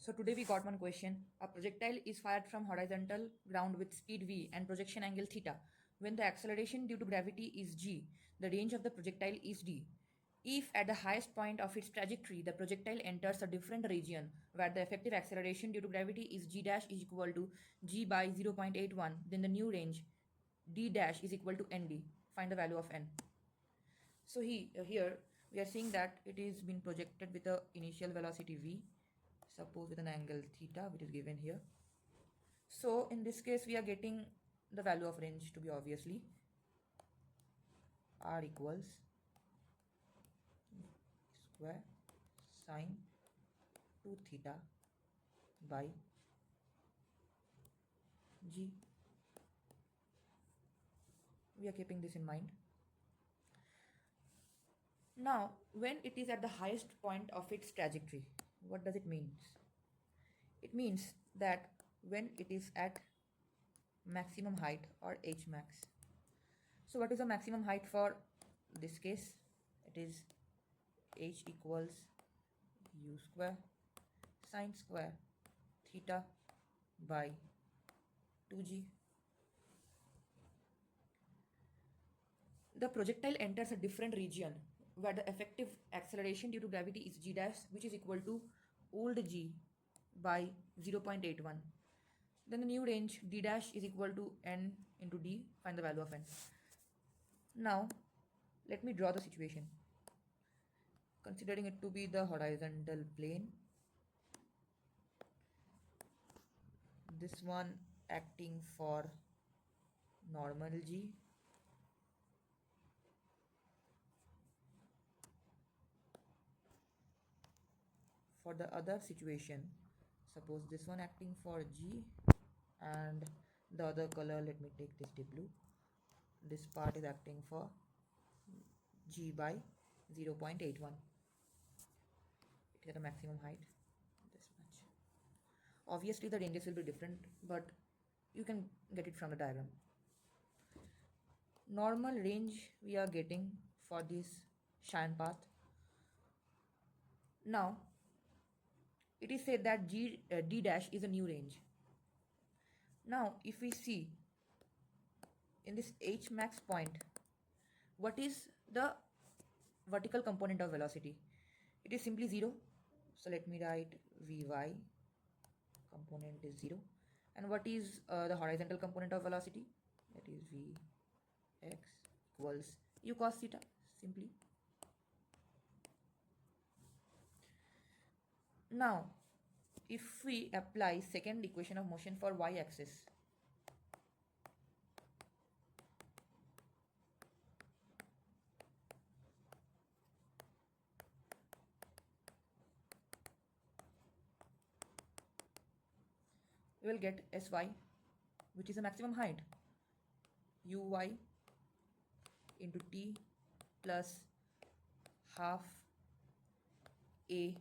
So today we got one question. A projectile is fired from horizontal ground with speed v and projection angle theta. When the acceleration due to gravity is g, the range of the projectile is d. If at the highest point of its trajectory the projectile enters a different region where the effective acceleration due to gravity is g dash is equal to g by 0.81, then the new range d dash is equal to nd. Find the value of n. So here we are seeing that it is been projected with a initial velocity v, suppose with an angle theta, which is given here. So in this case we are getting the value of range to be obviously r equals square sine 2 theta by g. We are keeping this in mind. Now, when it is at the highest point of its trajectory, what does it mean? It means that when it is at maximum height or h max. So what is the maximum height for this case? It is h equals u square sine square theta by 2g. The projectile enters a different region where the effective acceleration due to gravity is g dash, which is equal to old g by 0.81. Then the new range d dash is equal to n into d. Find the value of n. Now let me draw the situation. Considering it to be the horizontal plane, this one acting for normal g, for the other situation, suppose this one acting for g and the other color, let me take this deep blue, this part is acting for g by 0.81. It is at a maximum height, this much. Obviously the ranges will be different, but you can get it from the diagram. Normal range we are getting for this shine path. Now it is said that d dash is a new range. Now if we see in this h max point, what is the vertical component of velocity? It is simply 0. So let me write vy component is 0. And what is the horizontal component of velocity? That is vx equals u cos theta, simply. Now if we apply second equation of motion for y-axis, we will get sy, which is the maximum height, uy into t plus half a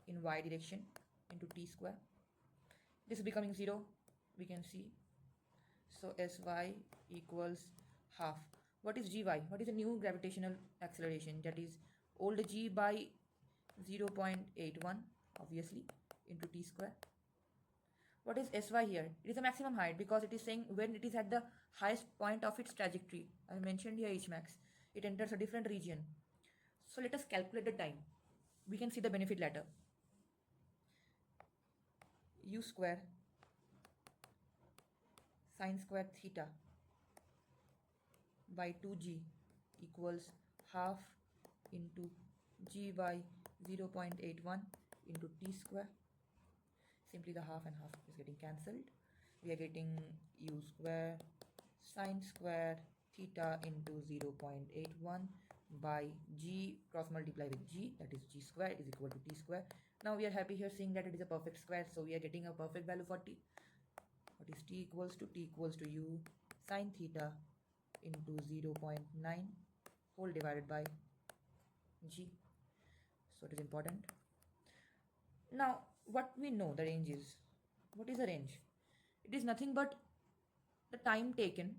in y direction into t square. This is becoming 0, we can see. So sy equals half. What is gy? What is the new gravitational acceleration? That is old g by 0.81, obviously, into t square. What is sy here? It is a maximum height because it is saying when it is at the highest point of its trajectory. I mentioned here h max. It enters a different region. So let us calculate the time. We can see the benefit later. U square sine square theta by 2g equals half into g by 0.81 into t square. Simply the half and half is getting cancelled. We are getting u square sine square theta into 0.81 by g cross multiply with g, that is g square is equal to t square. Now we are happy here seeing that it is a perfect square, so we are getting a perfect value for t. What is t equals to? T equals to u sine theta into 0.9 whole divided by g. So it is important. Now what we know the range is. What is the range? It is nothing but the time taken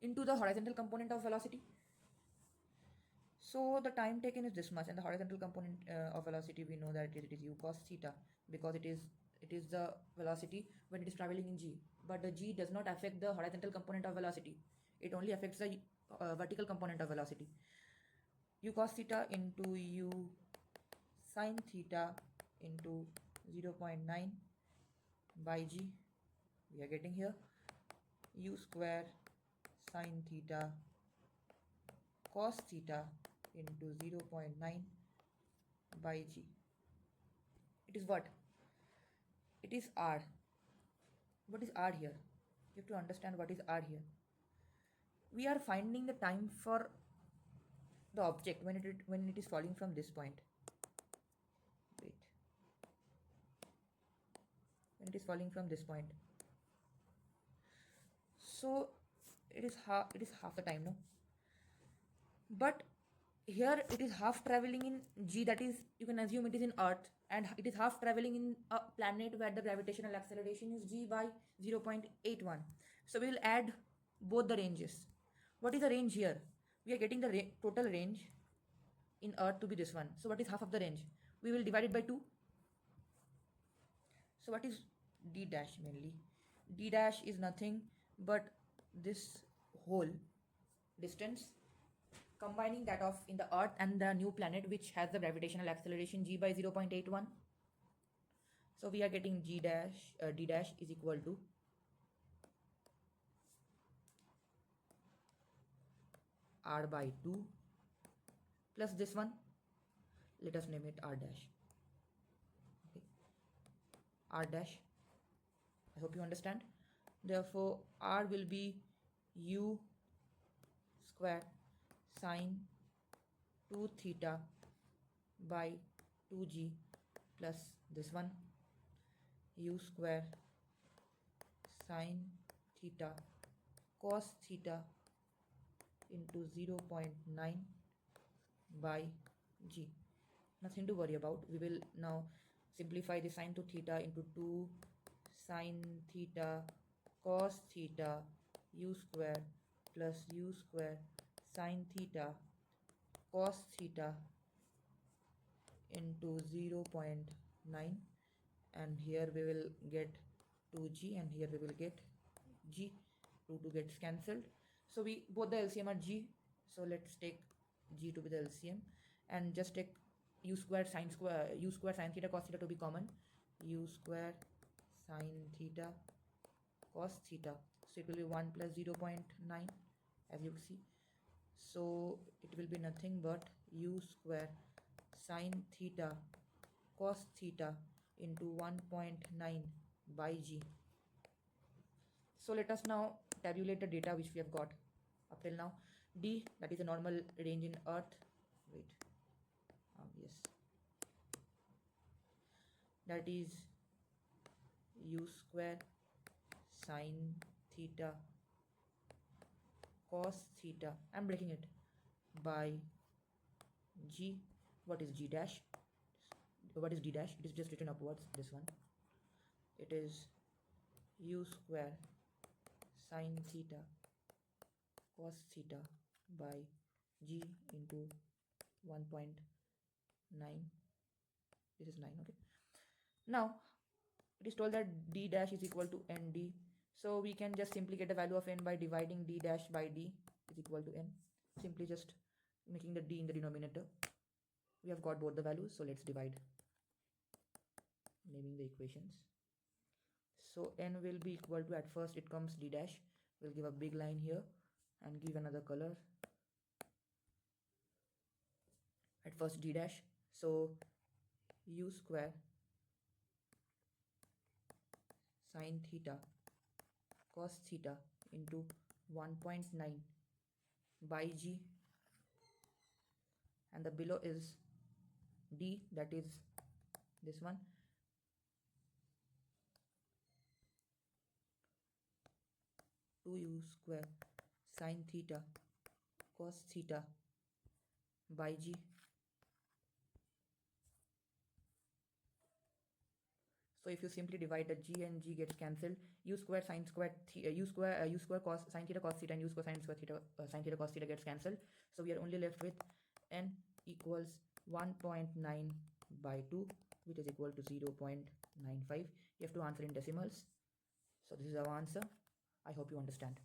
into the horizontal component of velocity. So the time taken is this much, and the horizontal component of velocity, we know that it is u cos theta, because it is the velocity when it is traveling in g, but the g does not affect the horizontal component of velocity, it only affects the vertical component of velocity. U cos theta into u sin theta into 0.9 by g, we are getting here u square sin theta cos theta into 0.9 by g. It is what? It is r. What is r here? You have to understand what is r here. We are finding the time for the object when it is falling from this point. Wait. When it is falling from this point. So it is half the time, no? But here it is half traveling in g, that is, you can assume it is in earth, and it is half traveling in a planet where the gravitational acceleration is g by 0.81. So we will add both the ranges. What is the range here? We are getting the total range in earth to be this one. So what is half of the range? We will divide it by 2. So what is d dash mainly? D dash is nothing but this whole distance combining that of in the earth and the new planet which has the gravitational acceleration g by 0.81. So we are getting d dash is equal to r by 2 plus this one, let us name it r dash. Okay. R dash, I hope you understand. Therefore r will be u square sine 2 theta by 2g plus this one, u square sine theta cos theta into 0.9 by g. Nothing to worry about. We will now simplify the sine to theta into 2 sine theta cos theta u square plus u square sine theta cos theta into 0.9, and here we will get 2g and here we will get g. 2 gets cancelled, so we both the LCM are g, so let's take g to be the LCM and just take u square sine theta cos theta to be common, u square sine theta cos theta, so it will be 1 plus 0.9 as you see, so it will be nothing but u square sine theta cos theta into 1.9 by g. So let us now tabulate the data which we have got up till now. D, that is a normal range in earth. Wait, yes, that is u square sine theta cos theta, I'm breaking it, by g. What is g dash? What is d dash? It is just written upwards, this one. It is u square sine theta cos theta by g into 1.9. This is 9. Okay, now it is told that d dash is equal to nd, so we can just simply get the value of n by dividing d dash by d is equal to n, simply just making the d in the denominator. We have got both the values, so let's divide, naming the equations. So n will be equal to, at first it comes d dash, we'll give a big line here and give another color. At first d dash, so u square sine theta cos theta into 1.9 by g, and the below is d, that is this one, 2u square sine theta cos theta by g. So if you simply divide, the g and g gets cancelled. U square sine cos sine theta cos theta and u square sine theta cos theta gets cancelled. So we are only left with n equals 1.9 by 2, which is equal to 0.95. You have to answer in decimals. So this is our answer. I hope you understand.